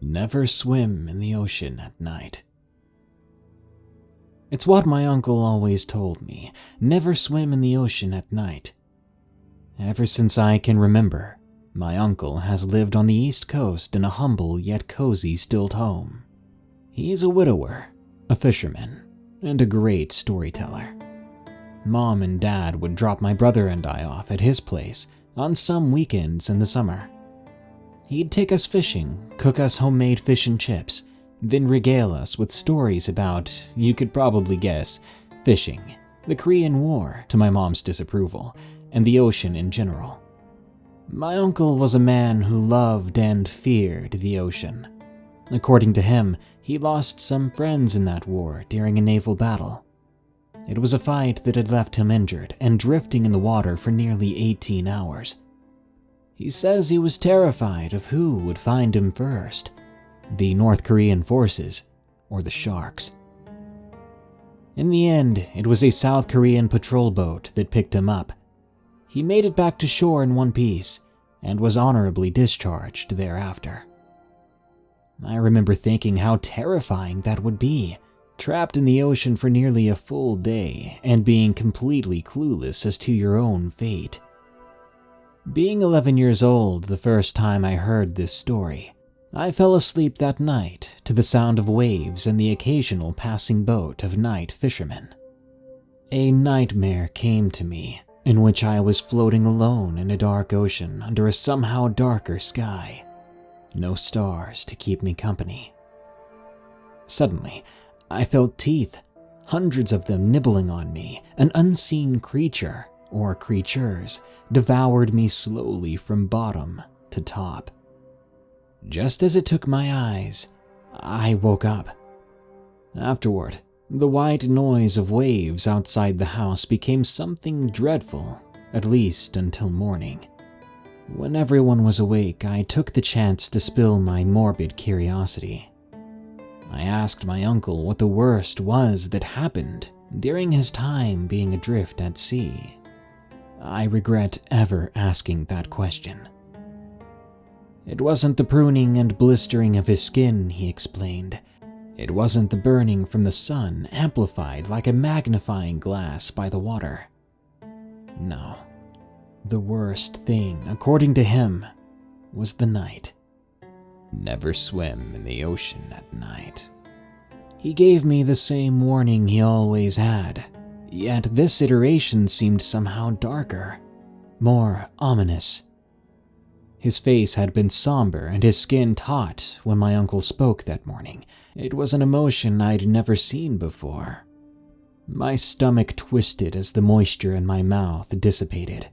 Never swim in the ocean at night. It's what my uncle always told me, never swim in the ocean at night. Ever since I can remember, my uncle has lived on the East Coast in a humble yet cozy stilt home. He's a widower, a fisherman, and a great storyteller. Mom and Dad would drop my brother and I off at his place on some weekends in the summer. He'd take us fishing, cook us homemade fish and chips, then regale us with stories about, you could probably guess, fishing, the Korean War to my mom's disapproval, and the ocean in general. My uncle was a man who loved and feared the ocean. According to him, he lost some friends in that war during a naval battle. It was a fight that had left him injured and drifting in the water for nearly 18 hours. He says he was terrified of who would find him first, the North Korean forces or the sharks. In the end, it was a South Korean patrol boat that picked him up. He made it back to shore in one piece and was honorably discharged thereafter. I remember thinking how terrifying that would be, trapped in the ocean for nearly a full day and being completely clueless as to your own fate. Being 11 years old the first time I heard this story, I fell asleep that night to the sound of waves and the occasional passing boat of night fishermen. A nightmare came to me in which I was floating alone in a dark ocean under a somehow darker sky. No stars to keep me company. Suddenly, I felt teeth, hundreds of them nibbling on me. An unseen creature, or creatures, devoured me slowly from bottom to top. Just as it took my eyes, I woke up. Afterward, the white noise of waves outside the house became something dreadful, at least until morning. When everyone was awake, I took the chance to spill my morbid curiosity. I asked my uncle what the worst was that happened during his time being adrift at sea. I regret ever asking that question. It wasn't the pruning and blistering of his skin, he explained. It wasn't the burning from the sun amplified like a magnifying glass by the water. No, the worst thing, according to him, was the night. Never swim in the ocean at night. He gave me the same warning he always had, yet this iteration seemed somehow darker, more ominous. His face had been somber and his skin taut when my uncle spoke that morning. It was an emotion I'd never seen before. My stomach twisted as the moisture in my mouth dissipated.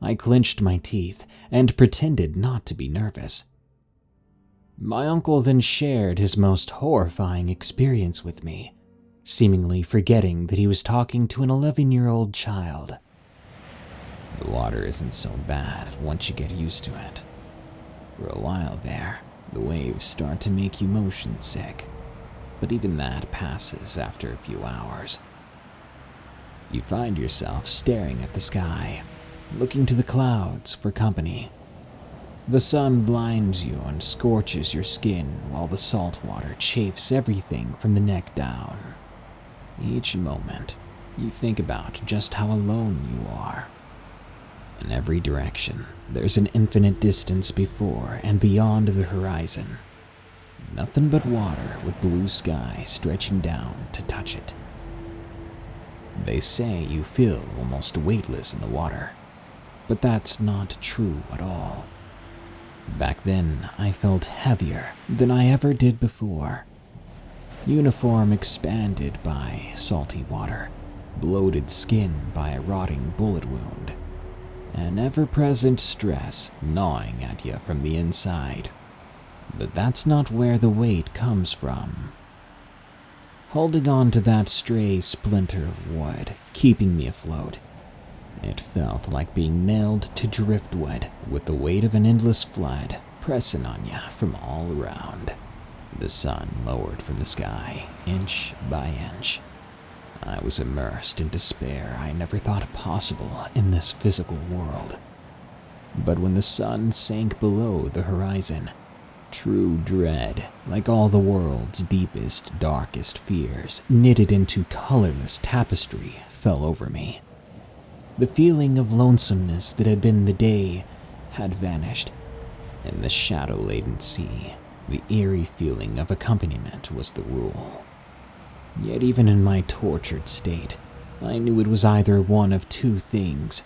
I clenched my teeth and pretended not to be nervous. My uncle then shared his most horrifying experience with me, seemingly forgetting that he was talking to an 11-year-old child. The water isn't so bad once you get used to it. For a while there, the waves start to make you motion sick, but even that passes after a few hours. You find yourself staring at the sky, looking to the clouds for company. The sun blinds you and scorches your skin while the salt water chafes everything from the neck down. Each moment, you think about just how alone you are. In every direction, there's an infinite distance before and beyond the horizon. Nothing but water with blue sky stretching down to touch it. They say you feel almost weightless in the water, but that's not true at all. Back then, I felt heavier than I ever did before. Uniform expanded by salty water, bloated skin by a rotting bullet wound, an ever-present stress gnawing at you from the inside. But that's not where the weight comes from. Holding on to that stray splinter of wood, keeping me afloat, it felt like being nailed to driftwood with the weight of an endless flood pressing on you from all around. The sun lowered from the sky, inch by inch. I was immersed in despair I never thought possible in this physical world. But when the sun sank below the horizon, True dread, like all the world's deepest, darkest fears, knitted into colorless tapestry, fell over me. The feeling of lonesomeness that had been the day had vanished. In the shadow-laden sea, the eerie feeling of accompaniment was the rule. Yet even in my tortured state, I knew it was either one of two things: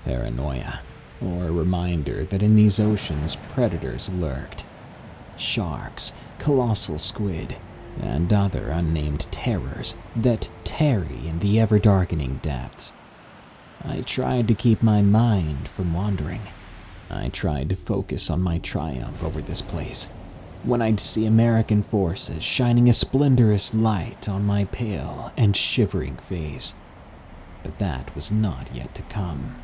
paranoia, or a reminder that in these oceans predators lurked. Sharks, colossal squid, and other unnamed terrors that tarry in the ever-darkening depths. I tried to keep my mind from wandering. I tried to focus on my triumph over this place, when I'd see American forces shining a splendorous light on my pale and shivering face. But that was not yet to come.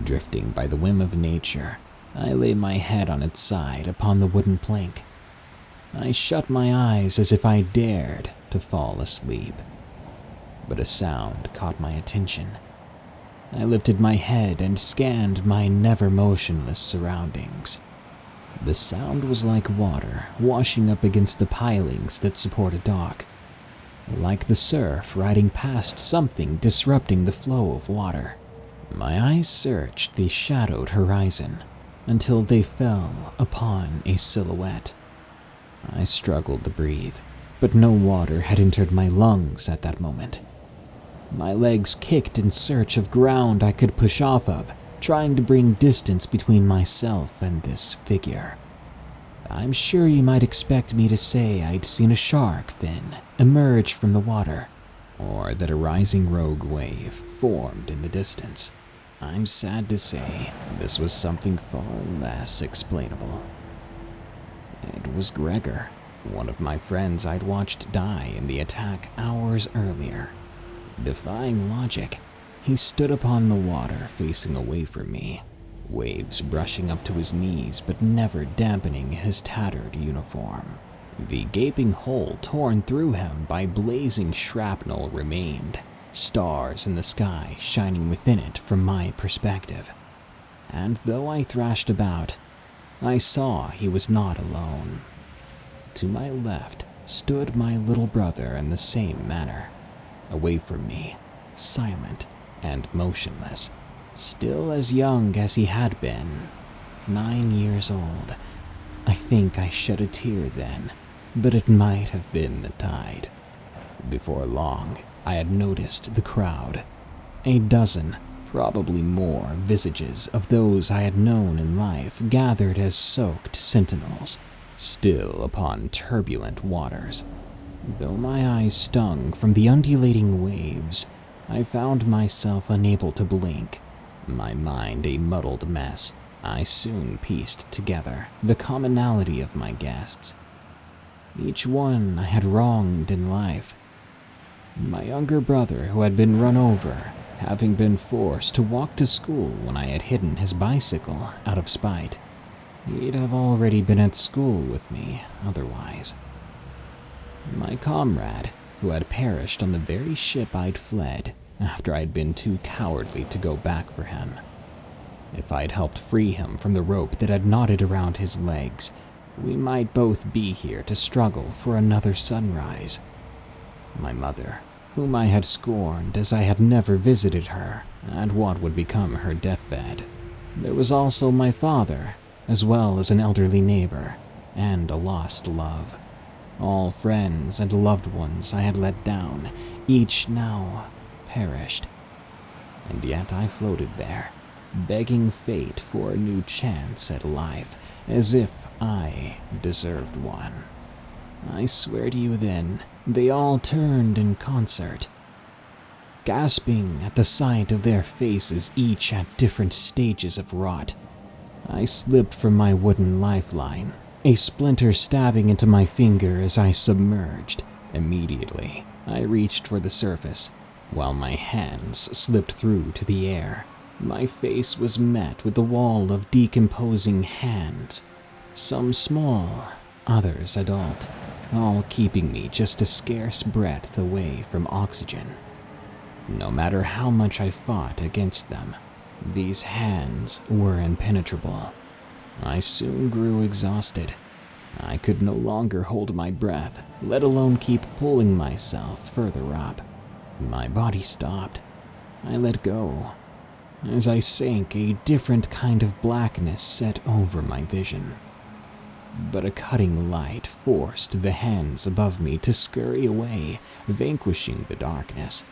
Drifting by the whim of nature, I lay my head on its side upon the wooden plank. I shut my eyes as if I dared to fall asleep. But a sound caught my attention. I lifted my head and scanned my never-motionless surroundings. The sound was like water washing up against the pilings that support a dock, like the surf riding past something disrupting the flow of water. My eyes searched the shadowed horizon until they fell upon a silhouette. I struggled to breathe, but no water had entered my lungs at that moment. My legs kicked in search of ground I could push off of, trying to bring distance between myself and this figure. I'm sure you might expect me to say I'd seen a shark fin emerge from the water, or that a rising rogue wave formed in the distance. I'm sad to say this was something far less explainable. It was Gregor, one of my friends I'd watched die in the attack hours earlier. Defying logic, he stood upon the water facing away from me, waves brushing up to his knees but never dampening his tattered uniform. The gaping hole torn through him by blazing shrapnel remained, stars in the sky shining within it from my perspective. And though I thrashed about, I saw he was not alone. To my left stood my little brother in the same manner, away from me, silent and motionless, still as young as he had been, 9 years old. I think I shed a tear then, but it might have been the tide. Before long, I had noticed the crowd, a dozen, probably more, visages of those I had known in life gathered as soaked sentinels, still upon turbulent waters. Though my eyes stung from the undulating waves, I found myself unable to blink, my mind a muddled mess. I soon pieced together the commonality of my guests. Each one I had wronged in life. My younger brother, who had been run over, having been forced to walk to school when I had hidden his bicycle out of spite. He'd have already been at school with me otherwise. My comrade, who had perished on the very ship I'd fled after I'd been too cowardly to go back for him. If I'd helped free him from the rope that had knotted around his legs, we might both be here to struggle for another sunrise. My mother, whom I had scorned as I had never visited her at what would become her deathbed. There was also my father, as well as an elderly neighbor, and a lost love. All friends and loved ones I had let down, each now perished. And yet I floated there, begging fate for a new chance at life, as if I deserved one. I swear to you then, they all turned in concert, gasping at the sight of their faces, each at different stages of rot. I slipped from my wooden lifeline, a splinter stabbing into my finger as I submerged. Immediately, I reached for the surface, while my hands slipped through to the air. My face was met with a wall of decomposing hands, some small, others adult, all keeping me just a scarce breath away from oxygen. No matter how much I fought against them, these hands were impenetrable. I soon grew exhausted. I could no longer hold my breath, let alone keep pulling myself further up. My body stopped. I let go. As I sank, a different kind of blackness set over my vision. But a cutting light forced the hands above me to scurry away, vanquishing the darkness.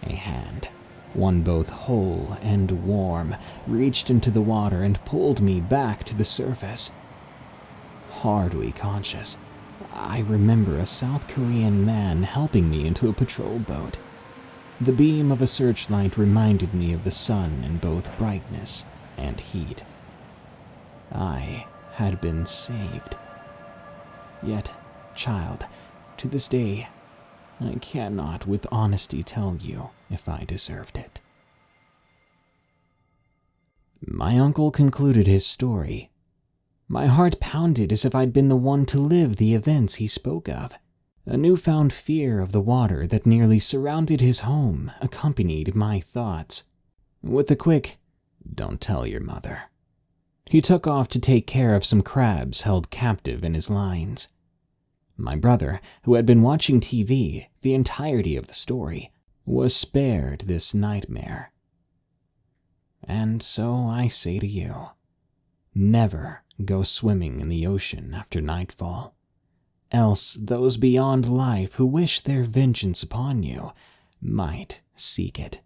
A hand, one both whole and warm, reached into the water and pulled me back to the surface. Hardly conscious, I remember a South Korean man helping me into a patrol boat. The beam of a searchlight reminded me of the sun in both brightness and heat. I had been saved. Yet, child, to this day, I cannot with honesty tell you if I deserved it. My uncle concluded his story. My heart pounded as if I'd been the one to live the events he spoke of. A newfound fear of the water that nearly surrounded his home accompanied my thoughts. With a quick, "Don't tell your mother," he took off to take care of some crabs held captive in his lines. My brother, who had been watching TV the entirety of the story, was spared this nightmare. And so I say to you, never go swimming in the ocean after nightfall. Else those beyond life who wish their vengeance upon you might seek it.